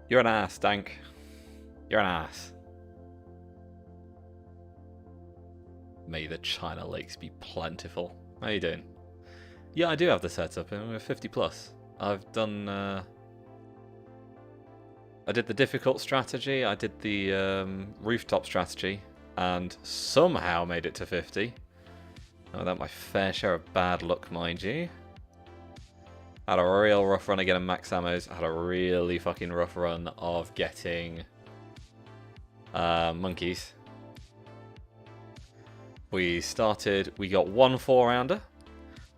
You're an ass, Dank. You're an ass. May the China Lakes be plentiful. How you doing? Yeah, I do have the setup, and we're 50 plus. I've done. I did the difficult strategy. I did the rooftop strategy, and somehow made it to 50. Without my fair share of bad luck, mind you. Had a real rough run of getting max ammos. Had a really fucking rough run of getting monkeys. We got one 4-rounder,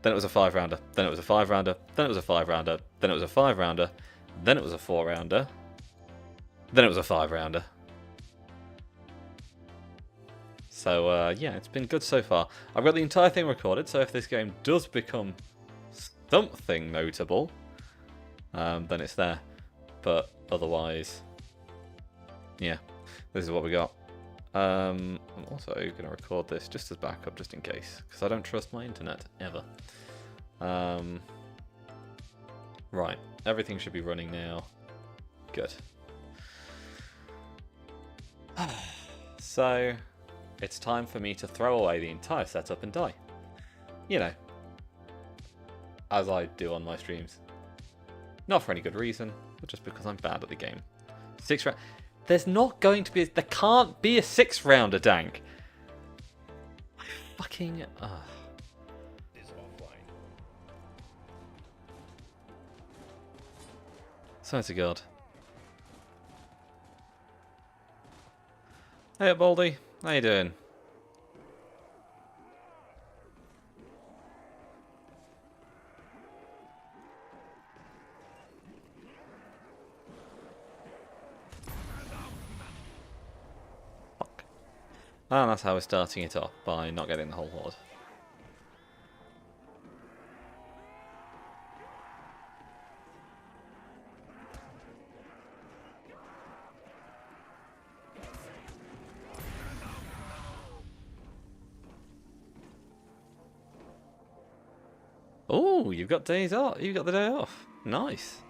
then it was a 5-rounder, then it was a 5-rounder, then it was a 5-rounder, then it was a 5-rounder, then it was a 4-rounder, then it was a 5-rounder. So yeah, it's been good so far. I've got the entire thing recorded, so if this game does become something notable, then it's there. But otherwise, yeah, this is what we got. I'm also going to record this just as backup, just in case, because I don't trust my internet, ever. Right, everything should be running now. Good. So, it's time for me to throw away the entire setup and die. You know, as I do on my streams. Not for any good reason, but just because I'm bad at the game. 6 round. There's not going to be. There can't be a 6-rounder, Dank. Fucking. Swear to God. Hey, Baldy. How you doing? Fuck. And that's how we're starting it off, by not getting the whole horde. Oh, you've got days off. You've got the day off. Nice.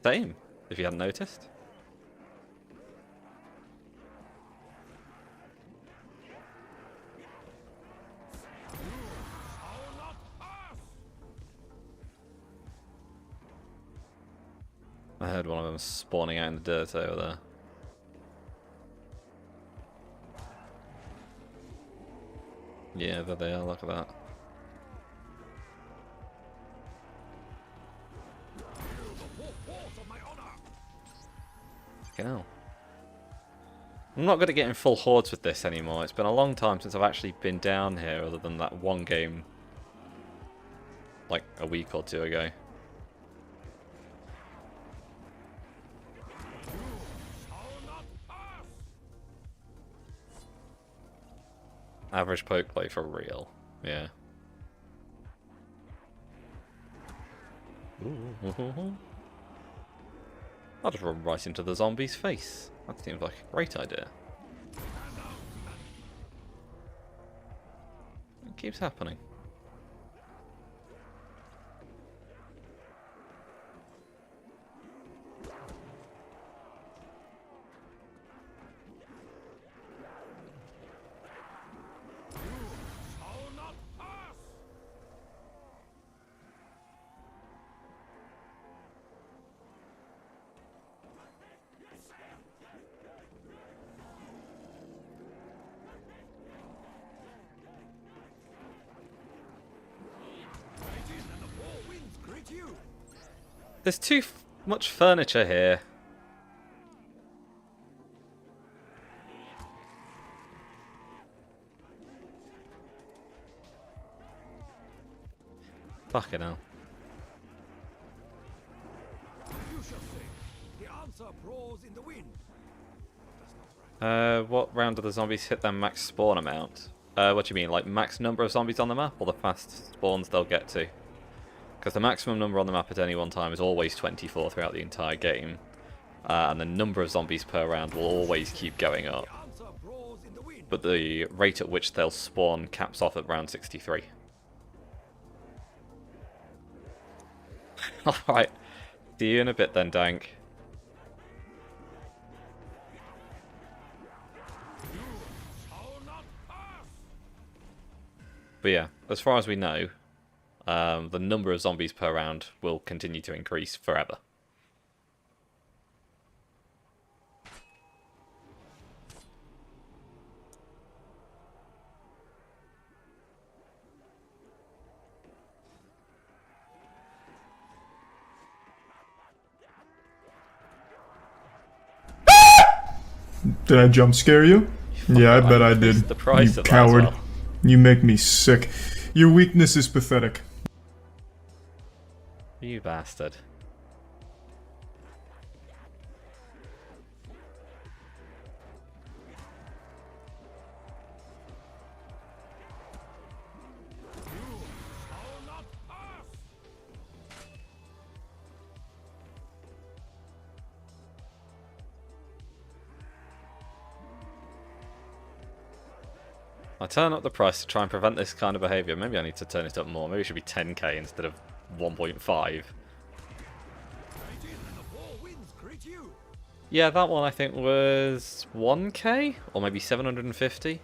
Same, if you hadn't noticed. I heard one of them spawning out in the dirt over there. Yeah, there they are. Look at that. Fucking hell. I'm not good at getting full hordes with this anymore. It's been a long time since I've actually been down here, other than that one game, like a week or two ago. Average poke play for real. Yeah. Ooh. I'll just run right into the zombie's face. That seems like a great idea. It keeps happening. There's too much furniture here. Fucking hell. What round do the zombies hit their max spawn amount? What do you mean, like max number of zombies on the map, or the fast spawns they'll get to? Because the maximum number on the map at any one time is always 24 throughout the entire game. And the number of zombies per round will always keep going up. But the rate at which they'll spawn caps off at round 63. Alright. See you in a bit then, Dank. But yeah, as far as we know, the number of zombies per round will continue to increase forever. Did I jump scare you? Yeah, I bet I did. The price You of coward. that as well. You make me sick. Your weakness is pathetic. You bastard. I turn up the price to try and prevent this kind of behaviour. Maybe I need to turn it up more. Maybe it should be 10k instead of 1.5. Yeah, that one I think was 1k? Or maybe 750?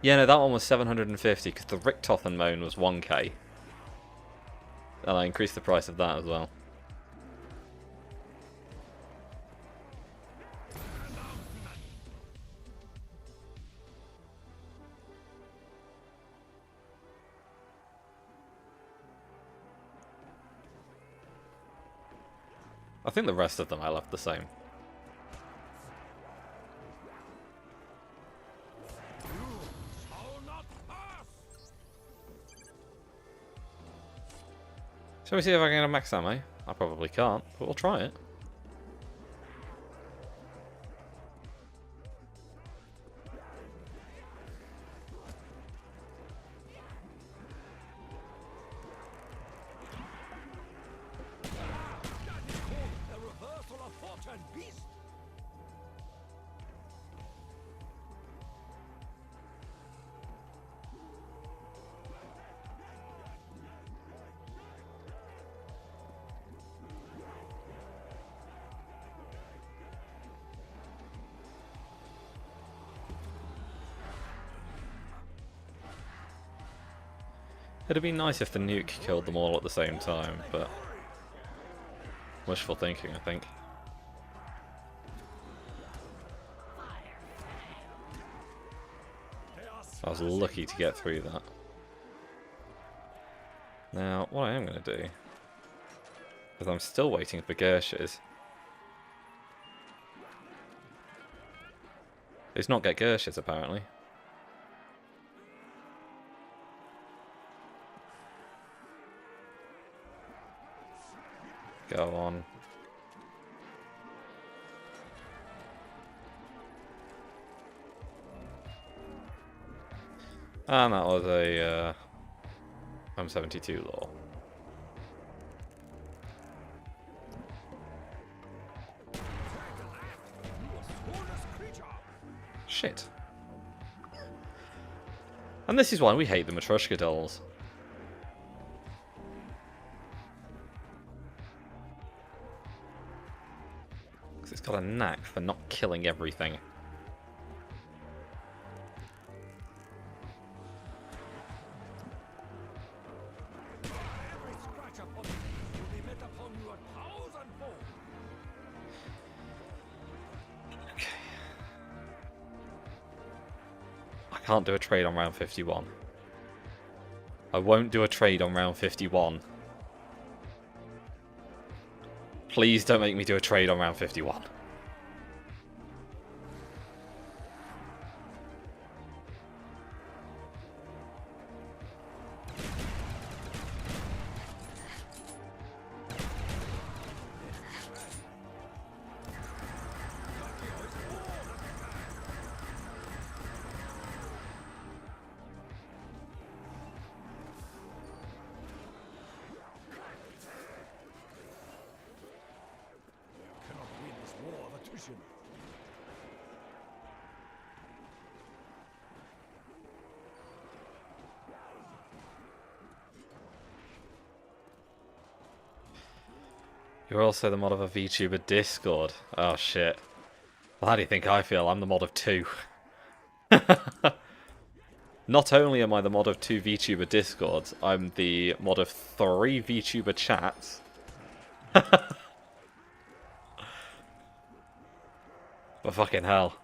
Yeah, no, that one was 750 because the Richtofen Moan was 1k. And I increased the price of that as well. I think the rest of them I left the same. Shall we see if I can get a max ammo? I probably can't, but we'll try it. It'd be nice if the nuke killed them all at the same time, but wishful thinking, I think. I was lucky to get through that. Now, what I am going to do, because I'm still waiting for Gershes, is not get Gershes apparently. Go on. And that was a M72 law. Shit. And this is why we hate the Matryoshka dolls. Because it's got a knack for not killing everything. I can't do a trade on round 51. I won't do a trade on round 51. Please don't make me do a trade on round 51. You're also the mod of a VTuber Discord. Oh shit. Well, how do you think I feel? I'm the mod of 2. Not only am I the mod of 2 VTuber Discords, I'm the mod of 3 VTuber chats. But fucking hell.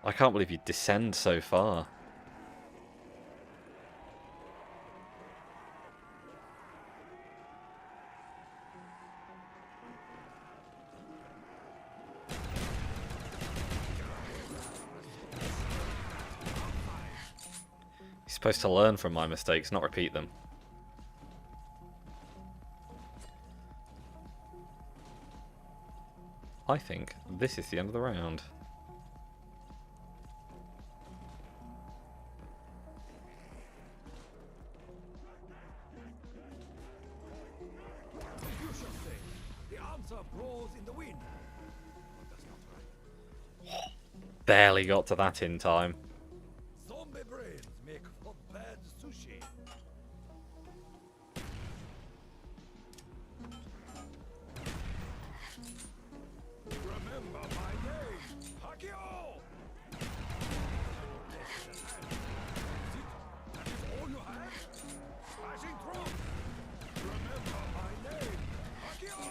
I can't believe you descend so far. You're supposed to learn from my mistakes, not repeat them. I think this is the end of the round. Barely got to that in time. Zombie brains make for bad sushi. Remember my name, Hakio! That is all you have? Smashing through! Remember my name, Hakio!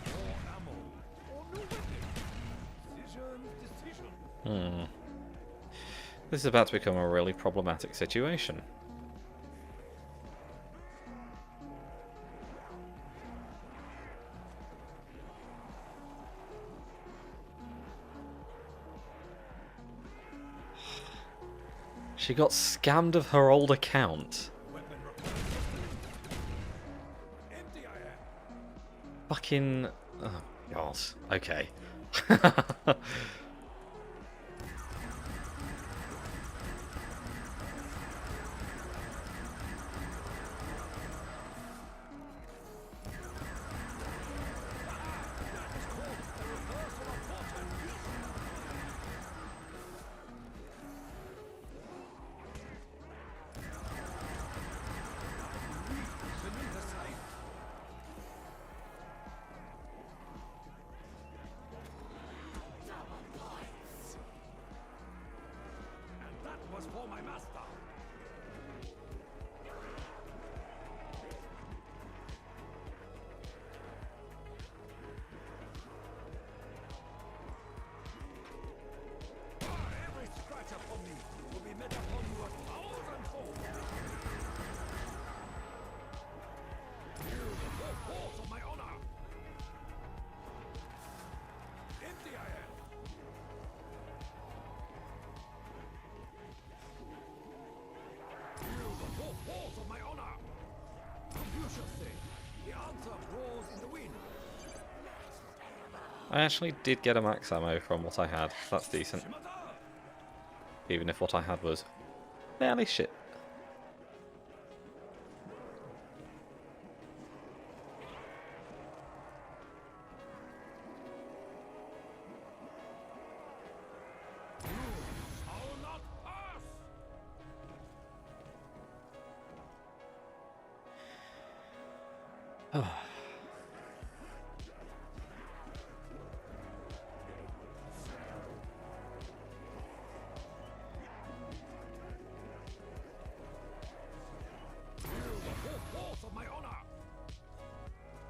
More ammo, or new weapon. Decision. This is about to become a really problematic situation. She got scammed of her old account. Empty I am. Fucking... Oh, God. Okay. For my master. Every scratch upon me will be met upon you 1,000-fold. Feel the full force of my honor. Empty I am. Force of my honor! Confucius say, the answer roars in the wind. I actually did get a max ammo from what I had. That's decent. Even if what I had was fairly shit.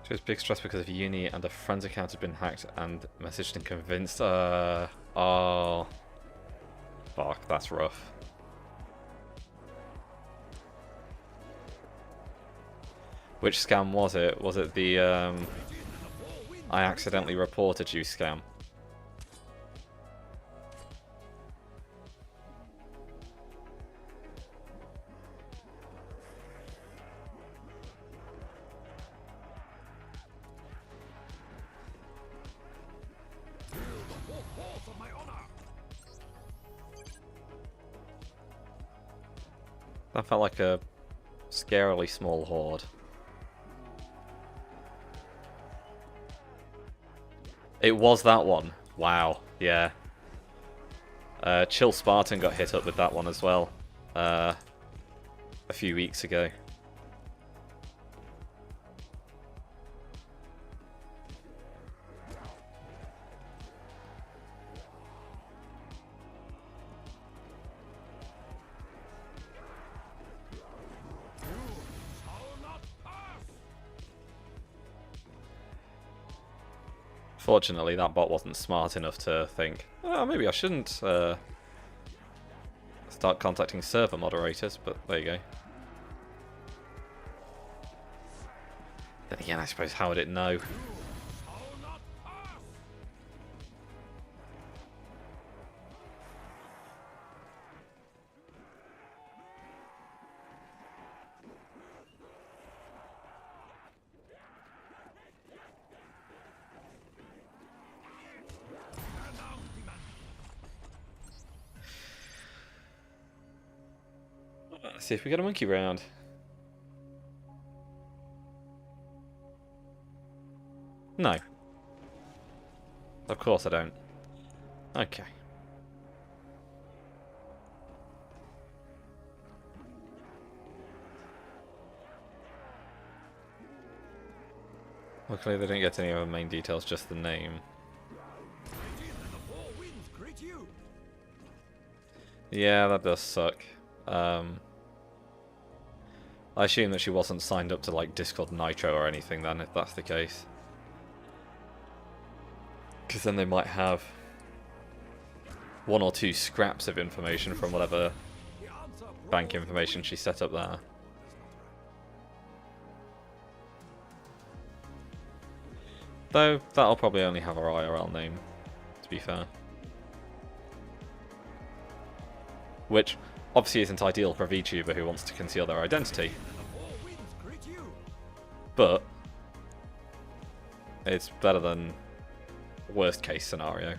She was big stress because of uni and a friend's account had been hacked and messaged and convinced. Oh. Fuck, that's rough. Which scam was it? Was it the, I accidentally reported you scam? That felt like a scarily small horde. It was that one. Wow. Yeah. Chill Spartan got hit up with that one as well. A few weeks ago. Fortunately, that bot wasn't smart enough to think, oh, maybe I shouldn't start contacting server moderators, but there you go. Then again, I suppose, how would it know? Shall not pass. Let's see if we get a monkey round. No. Of course I don't. Okay. Luckily they didn't get any other main details, just the name. The four winds greet you. Yeah, that does suck. I assume that she wasn't signed up to like Discord Nitro or anything then, if that's the case. Because then they might have one or two scraps of information from whatever The answer bank information she set up there. Though, that'll probably only have her IRL name, to be fair. Which, obviously isn't ideal for a VTuber who wants to conceal their identity. the four winds greet you. But, it's better than worst case scenario.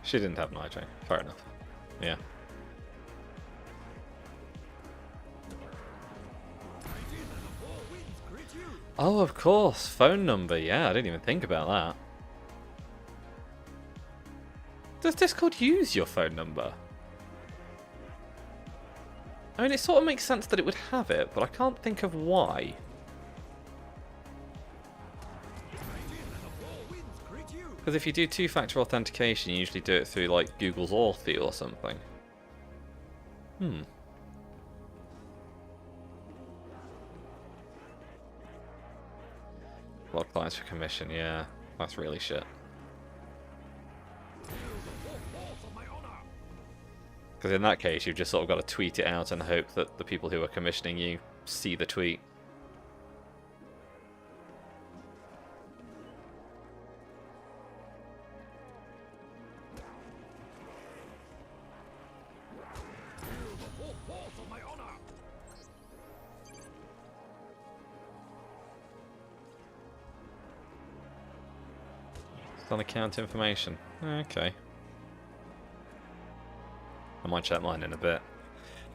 She didn't have Nitro. Fair enough. Yeah. Oh, of course. Phone number. Yeah, I didn't even think about that. Does Discord use your phone number? I mean, it sort of makes sense that it would have it, but I can't think of why. Because if you do two-factor authentication, you usually do it through, like, Google's Authy or something. Log clients for commission, yeah. That's really shit. Because in that case, you've just sort of got to tweet it out and hope that the people who are commissioning you see the tweet. It's on account information. Okay. I might check mine in a bit.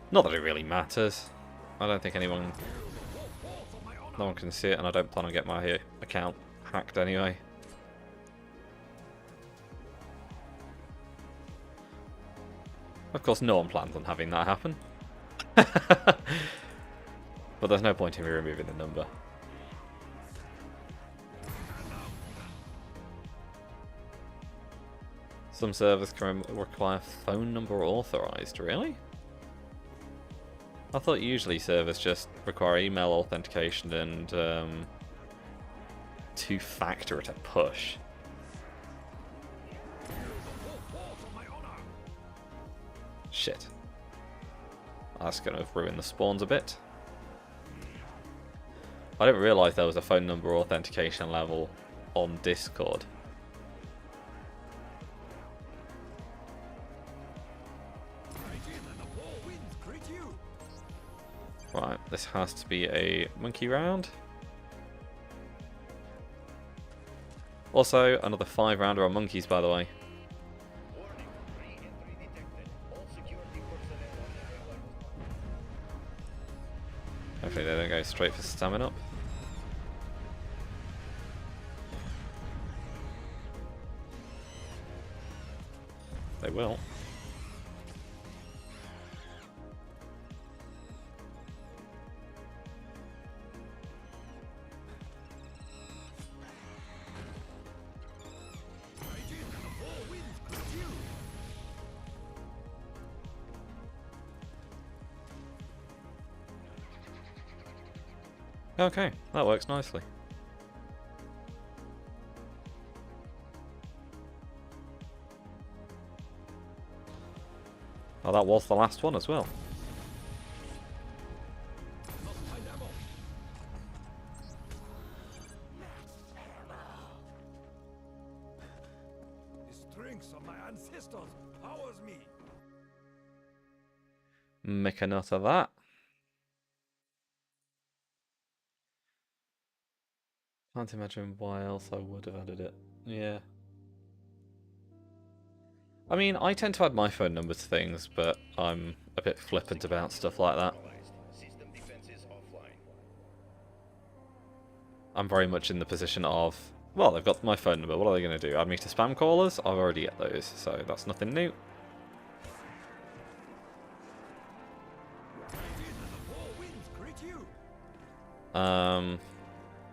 Not that it really matters. I don't think anyone... No one can see it, and I don't plan on getting my account hacked anyway. Of course, no one plans on having that happen. But there's no point in me removing the number. Some servers can require phone number authorized, really? I thought usually servers just require email authentication and two-factor at a push. Shit. That's going to ruin the spawns a bit. I didn't realise there was a phone number authentication level on Discord. Right, this has to be a monkey round. Also, another 5-rounder on monkeys, by the way. Hopefully they don't go straight for stamina up. They will. Okay, that works nicely. Oh, that was the last one as well. Must find ammo. The strength of my ancestors powers me. Make a note of that. Can't imagine why else I would have added it. Yeah. I mean, I tend to add my phone number to things, but I'm a bit flippant about stuff like that. I'm very much in the position of, well, they've got my phone number, what are they going to do? Add me to spam callers? I've already get those, so that's nothing new.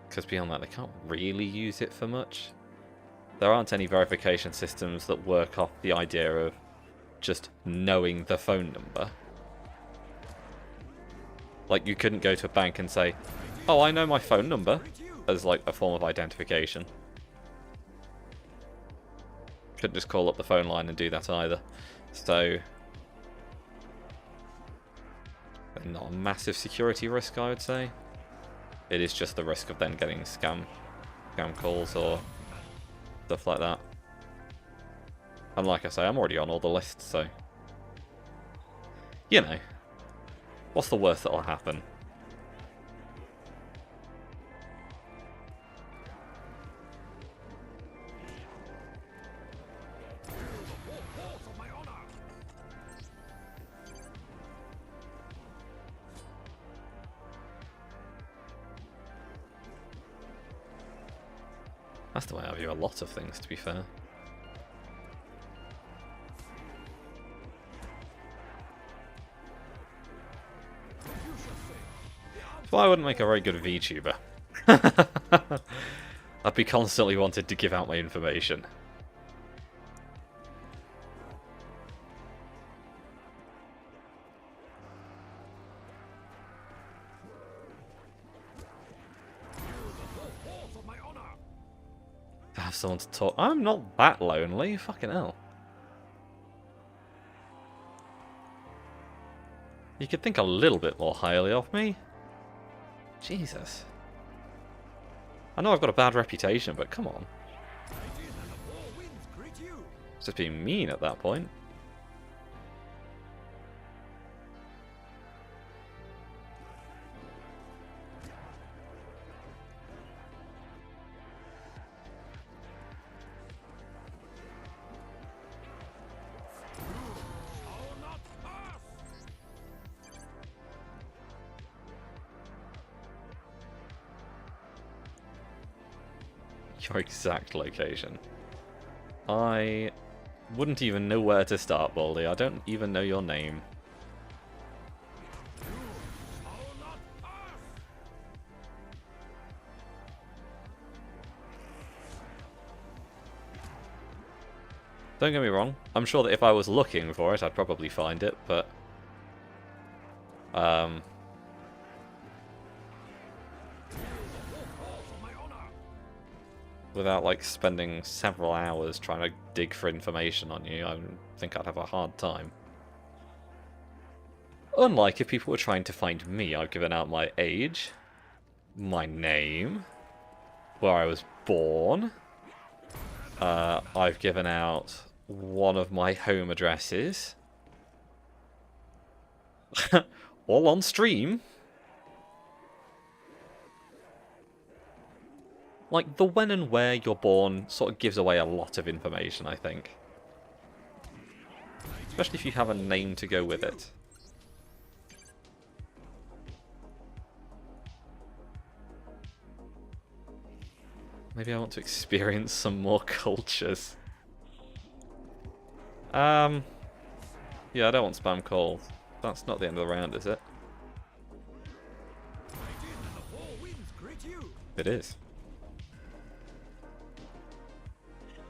Because beyond that, they can't really use it for much. There aren't any verification systems that work off the idea of just knowing the phone number. Like, you couldn't go to a bank and say, oh, I know my phone number, as like a form of identification. Couldn't just call up the phone line and do that either. So, not a massive security risk, I would say. It is just the risk of then getting scam calls or stuff like that. And like I say, I'm already on all the lists, so you know, what's the worst that'll happen? That's the way I view a lot of things, to be fair. So I wouldn't make a very good VTuber. I'd be constantly wanted to give out my information. To have someone to talk. I'm not that lonely, fucking hell. You could think a little bit more highly of me. Jesus. I know I've got a bad reputation, but come on. It's just being mean at that point. Your exact location. I wouldn't even know where to start, Baldy. I don't even know your name. Don't get me wrong, I'm sure that if I was looking for it, I'd probably find it, but without like spending several hours trying to dig for information on you, I think I'd have a hard time. Unlike if people were trying to find me, I've given out my age, my name, where I was born, I've given out one of my home addresses, all on stream. Like, the when and where you're born sort of gives away a lot of information, I think. Especially if you have a name to go with it. Maybe I want to experience some more cultures. Yeah, I don't want spam calls. That's not the end of the round, is it? It is.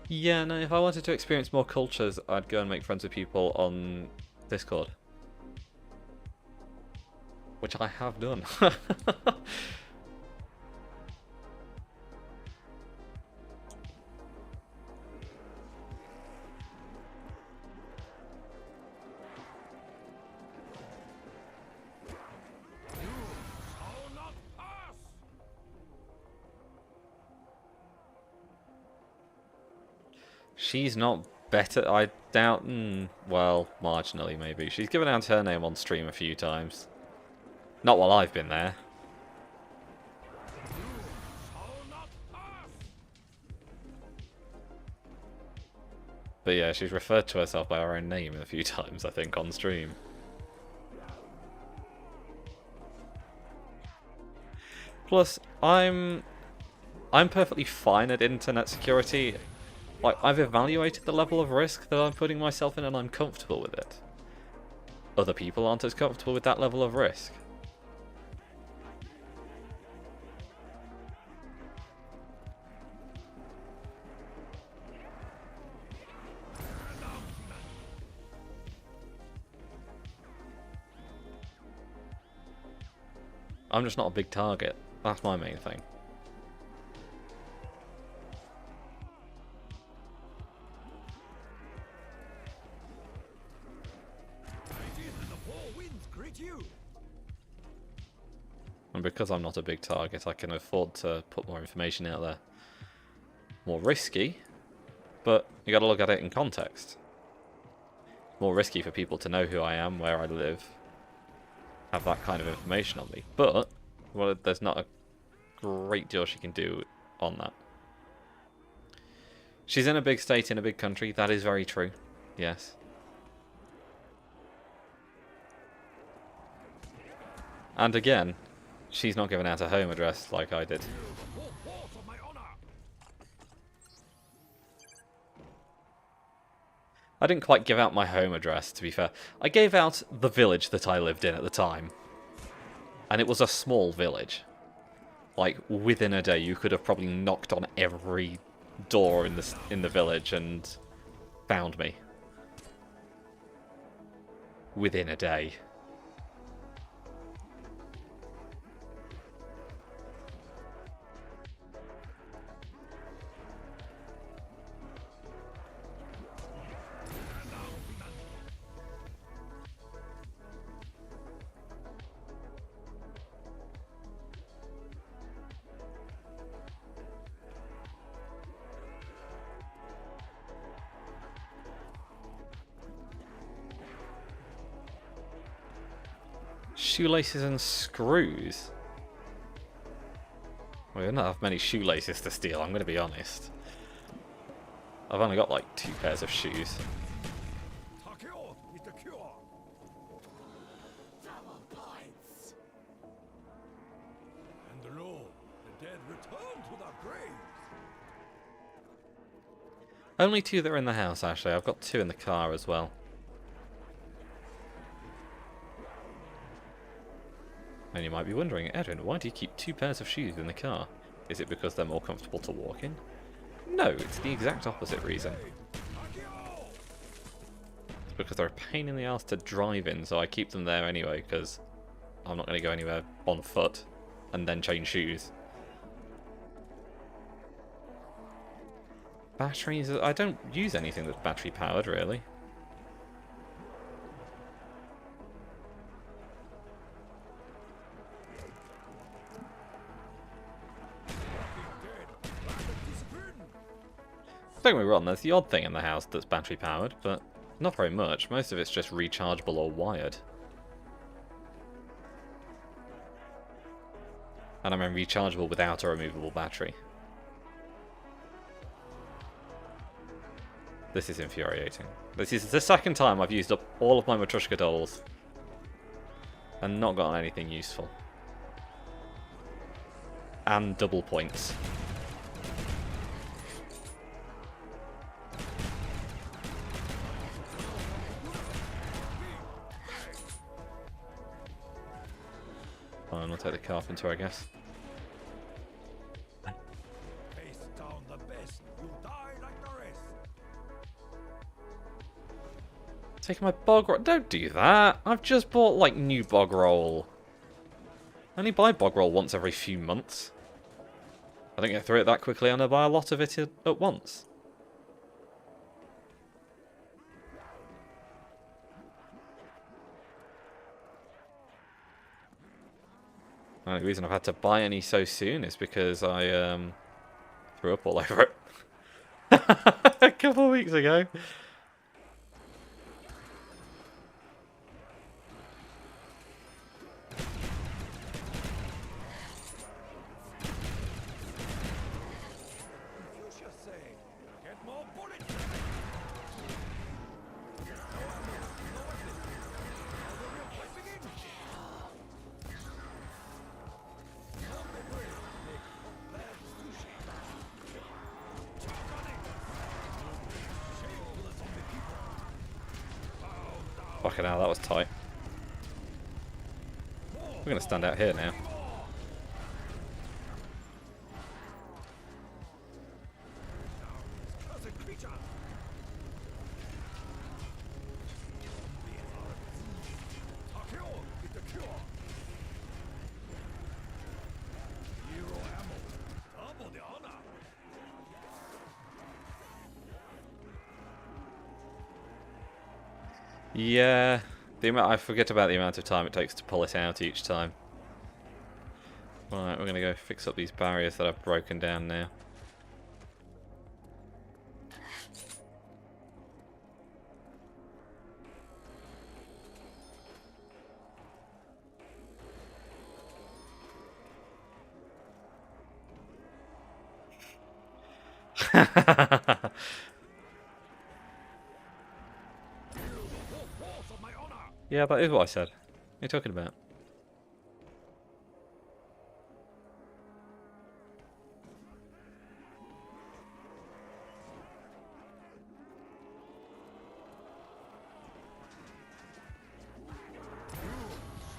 Yeah, no, if I wanted to experience more cultures, I'd go and make friends with people on Discord. Which I have done. She's not better. I doubt. Well, marginally maybe. She's given out her name on stream a few times. Not while I've been there. Shall not pass. But yeah, she's referred to herself by her own name a few times, I think, on stream. Plus, I'm perfectly fine at internet security. Like, I've evaluated the level of risk that I'm putting myself in and I'm comfortable with it. Other people aren't as comfortable with that level of risk. I'm just not a big target. That's my main thing. And the four winds greet you. And because I'm not a big target, I can afford to put more information out there. More risky, but you gotta look at it in context. More risky for people to know who I am, where I live, have that kind of information on me. But, well, there's not a great deal she can do on that. She's in a big state, in a big country. That is very true. Yes. And again, she's not given out a home address like I did. The four walls of my honor. I didn't quite give out my home address, to be fair. I gave out the village that I lived in at the time. And it was a small village. Like, within a day, you could have probably knocked on every door in the village and found me. Within a day. Shoelaces and screws. Well, I don't have many shoelaces to steal, I'm going to be honest. I've only got like 2 pairs of shoes. Takeo is the cure. Double points. And lo, the dead return to their graves. Only 2 that are in the house, actually. I've got 2 in the car as well. And you might be wondering, Edwin, why do you keep 2 pairs of shoes in the car? Is it because they're more comfortable to walk in? No, it's the exact opposite reason. Takeo! It's because they're a pain in the ass to drive in, so I keep them there anyway, because I'm not going to go anywhere on foot and then change shoes. Batteries, I don't use anything that's battery powered, really. Don't get me wrong, there's the odd thing in the house that's battery powered, but not very much. Most of it's just rechargeable or wired. And I mean rechargeable without a removable battery. This is infuriating. This is the second time I've used up all of my Matryoshka dolls and not gotten anything useful. And double points. Fine, I'll take the carpenter, I guess. Face down the best, you die like the rest. Taking my bog roll. Don't do that. I've just bought, like, new bog roll. I only buy bog roll once every few months. I don't get through it that quickly, and I buy a lot of it at once. The only reason I've had to buy any so soon is because I threw up all over it. a couple of weeks ago. Confucius say, get more bullets. No weapons. Now the real fight begins. Not the way to make bad sushi. Charconing. Shame to the zombie people. Bow down. Fucking hell, that was tight. We're gonna stand out here now. Cursed creature. Takeo, get the cure. Hero ammo. Double the honor. Yeah, I forget about the amount of time it takes to pull it out each time. Right, we're gonna go fix up these barriers that I've broken down now. Force of my honor. Yeah, that is what I said. What are you talking about?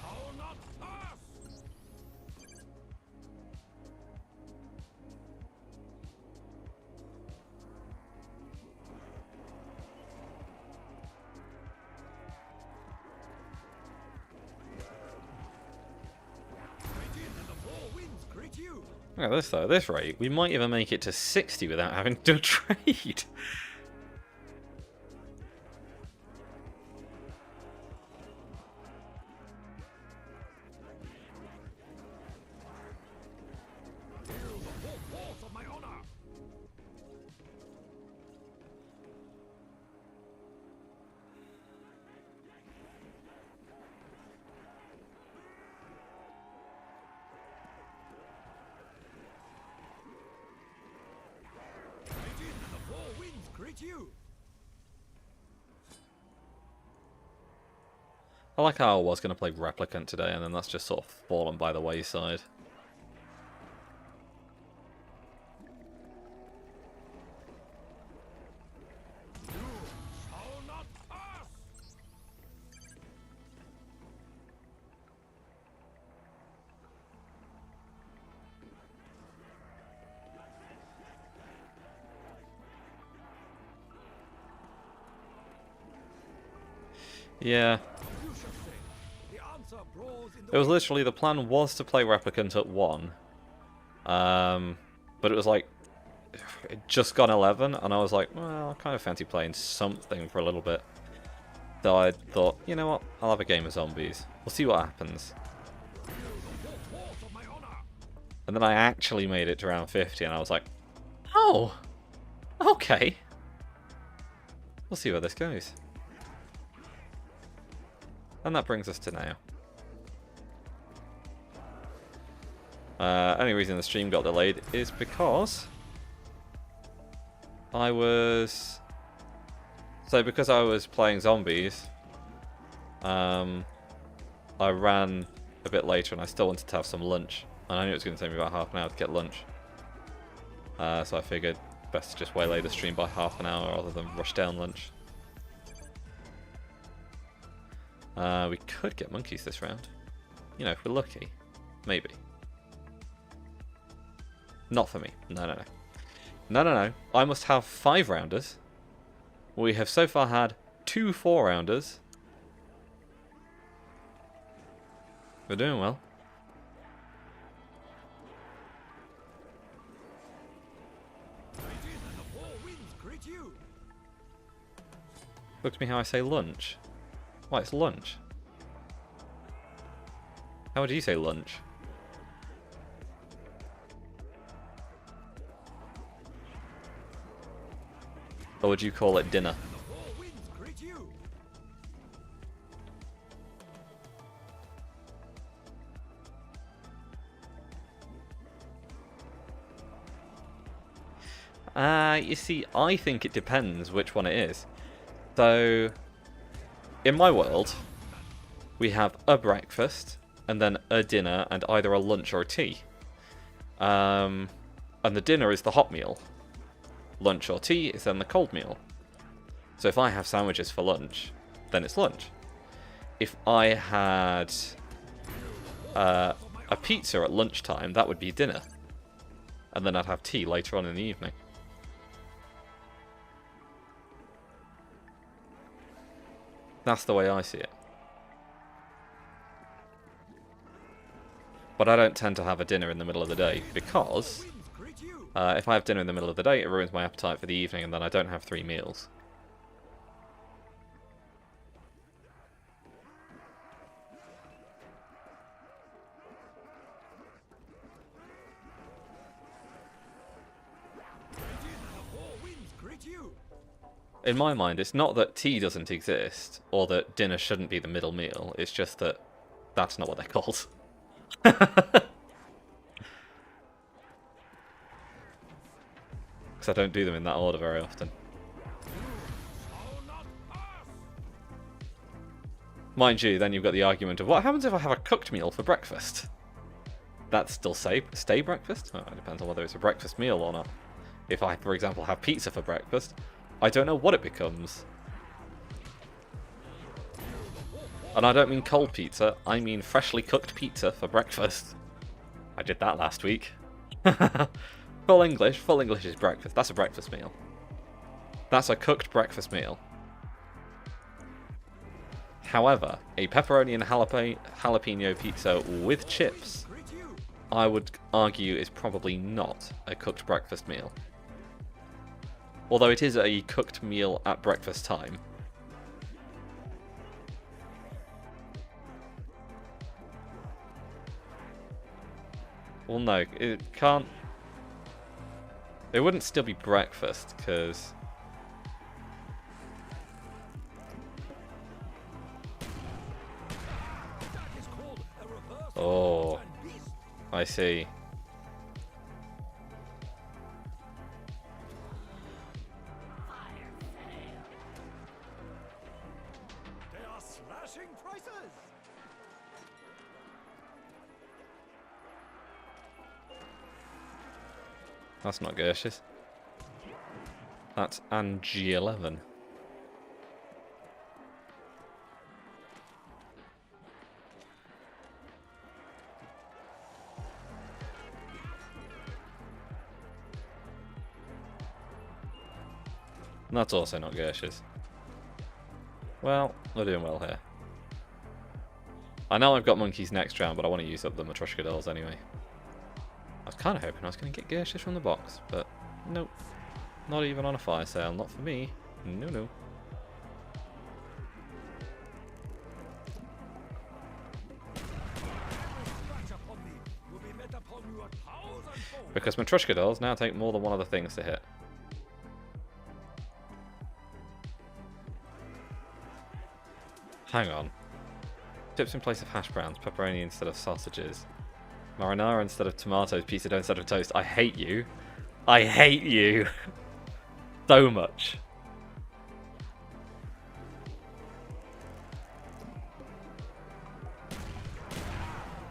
Shall not pass. Great in and the four winds greet you. Look at this though, at this rate, we might even make it to 60 without having to do a trade. Feel the full force of my honor. Great in and the four winds greet you. I like how I was going to play Replicant today, and then that's just sort of fallen by the wayside. Shall not pass. Yeah, You shall say. The answer brawls in the it was literally, the plan was to play Replicant at 1. But it was like, it just got 11, and I was like, well, I kind of fancy playing something for a little bit. So I thought, you know what, I'll have a game of zombies. We'll see what happens. full force of my honor. And then I actually made it to round 50, and I was like, oh, okay. We'll see where this goes. And that brings us to now. Only reason the stream got delayed is because I was playing zombies, I ran a bit later and I still wanted to have some lunch, and I knew it was going to take me about half an hour to get lunch, so I figured best to just waylay the stream by half an hour rather than rush down lunch. We could get monkeys this round, you know, if we're lucky, maybe. Not for me. No. I must have 5 rounders. We have so far had 2 4-rounders. We're doing well. Great in and the four winds greet you. Look at me how I say lunch. Why, it's lunch. How would you say lunch? Or would you call it dinner? The four winds greet you. You see, I think it depends which one it is. So, in my world, we have a breakfast, and then a dinner, and either a lunch or a tea. And the dinner is the hot meal. Lunch or tea is then the cold meal. So if I have sandwiches for lunch, then it's lunch. If I had a pizza at lunchtime, that would be dinner. And then I'd have tea later on in the evening. That's the way I see it. But I don't tend to have a dinner in the middle of the day, because Winds greet you. if I have dinner in the middle of the day, it ruins my appetite for the evening, and then I don't have 3 meals. The four winds greet you. In my mind, it's not that tea doesn't exist, or that dinner shouldn't be the middle meal, it's just that that's not what they're called. Because I don't do them in that order very often. Shall not pass. Mind you, then you've got the argument of what happens if I have a cooked meal for breakfast? That's still stay breakfast? Oh, it depends on whether it's a breakfast meal or not. If I, for example, have pizza for breakfast, I don't know what it becomes. And I don't mean cold pizza, I mean freshly cooked pizza for breakfast. I did that last week. Full English is breakfast. That's a breakfast meal. That's a cooked breakfast meal. However, a pepperoni and jalapeno pizza with chips, Greet you. I would argue, is probably not a cooked breakfast meal. Although it is a cooked meal at breakfast time. Well, no, it can't. It wouldn't still be breakfast, because That is called a reverse oh, and beast. I see. They are slashing prices. That's not Gersh's. That's Angie11. And that's also not Gersh's. Well, we're doing well here. I know I've got monkeys next round, but I want to use up the Matryoshka dolls anyway. I was kind of hoping I was going to get Gersh's from the box, but nope. Not even on a fire sale, not for me. No. Scratch upon me will be met upon you a thousandfold. Because Matryoshka dolls now take more than one of the things to hit. Hang on. Chips in place of hash browns, pepperoni instead of sausages, marinara instead of tomatoes, pizza dough instead of toast. I hate you. I hate you. So much.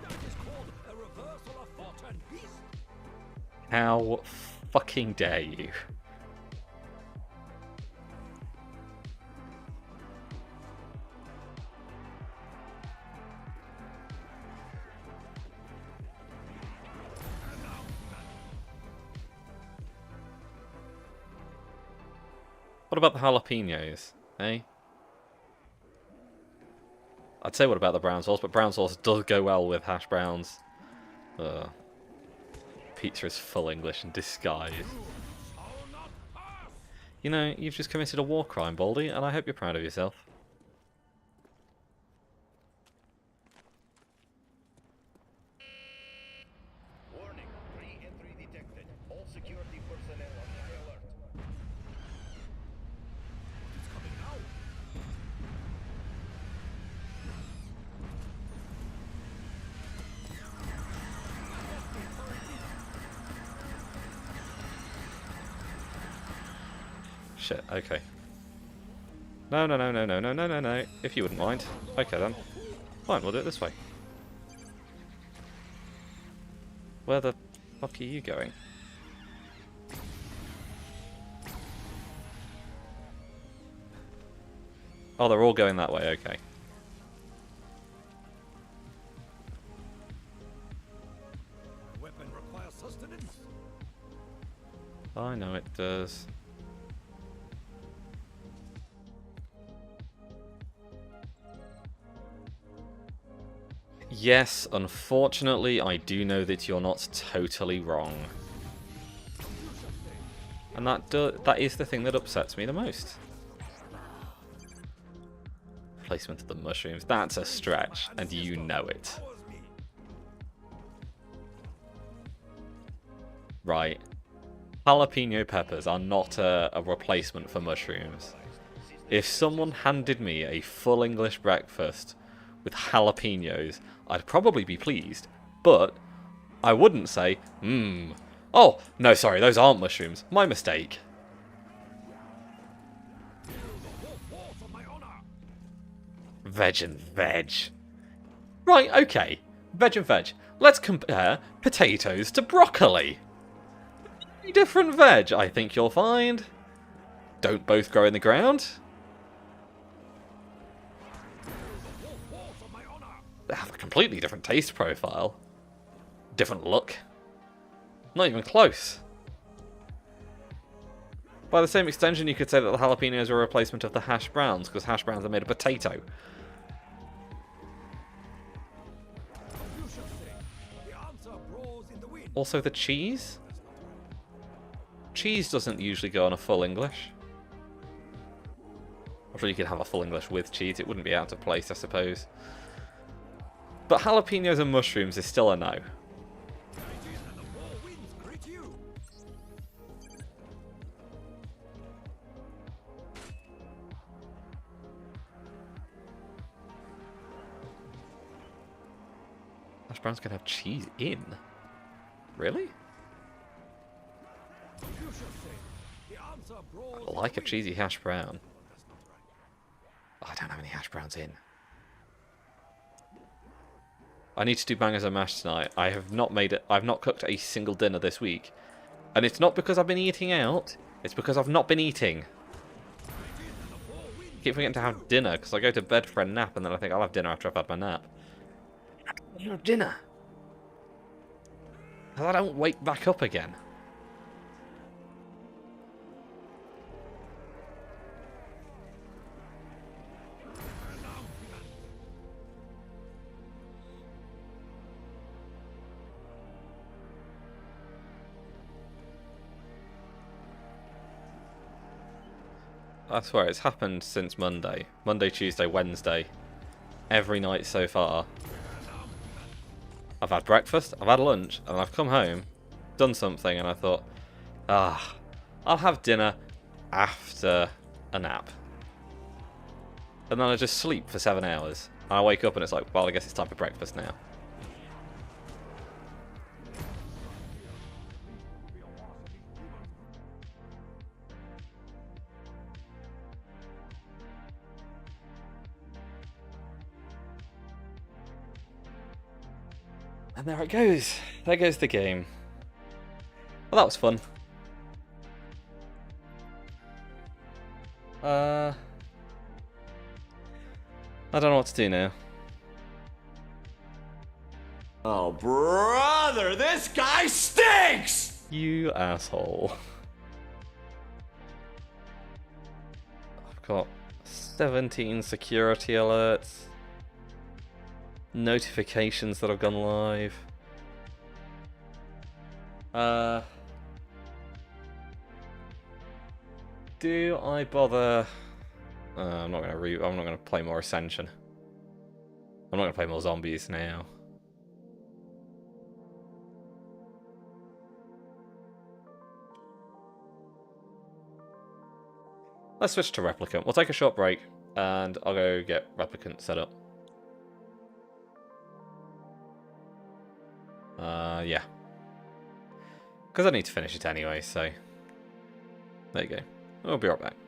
That is called a reversal of fortune beast. How fucking dare you? What about the jalapenos, eh? I'd say what about the brown sauce, but brown sauce does go well with hash browns. Pizza is full English in disguise. Shall not pass. You know, you've just committed a war crime, Baldy, and I hope you're proud of yourself. Warning, re-entry detected. All security personnel on high alert. shit, okay. No, no, no, no, no, no, no, no, no. If you wouldn't mind. Okay then. Fine, we'll do it this way. Where the fuck are you going? Oh, they're all going that way, okay. Weapon requires sustenance. I know it does. Yes, unfortunately, I do know that you're not totally wrong. And that is the thing that upsets me the most. Placement of the mushrooms. That's a stretch, and you know it. Right. Jalapeno peppers are not a replacement for mushrooms. If someone handed me a full English breakfast with jalapenos, I'd probably be pleased, but I wouldn't say, oh, no, sorry, those aren't mushrooms. My mistake. Veg and veg. Right, okay. Veg and veg. Let's compare potatoes to broccoli. Different veg, I think you'll find. Don't both grow in the ground. They have a completely different taste profile. Different look. Not even close. By the same extension, you could say that the jalapenos are a replacement of the hash browns, because hash browns are made of potato. Also, the cheese? Cheese doesn't usually go on a full English. Or you could have a full English with cheese, it wouldn't be out of place, I suppose. But jalapenos and mushrooms is still a no. Hash browns can have cheese in? Really? I like a cheesy hash brown. Oh, I don't have any hash browns in. I need to do bangers and mash tonight. I have not made it. I've not cooked a single dinner this week, and it's not because I've been eating out. It's because I've not been eating. I keep forgetting to have dinner because I go to bed for a nap, and then I think I'll have dinner after I've had my nap. I don't have dinner because I don't wake back up again. I swear, it's happened since Monday. Monday, Tuesday, Wednesday. Every night so far. I've had breakfast, I've had lunch, and I've come home, done something, and I thought, I'll have dinner after a nap. And then I just sleep for 7 hours. And I wake up and it's like, well, I guess it's time for breakfast now. And there it goes. There goes the game. Well, that was fun. I don't know what to do now. Oh, brother, this guy stinks! You asshole. I've got 17 security alerts. Notifications that have gone live. Do I bother? I'm not gonna play more Ascension. I'm not gonna play more zombies now. Let's switch to Replicant. We'll take a short break, and I'll go get Replicant set up. Yeah. Because I need to finish it anyway, so... There you go. I'll be right back.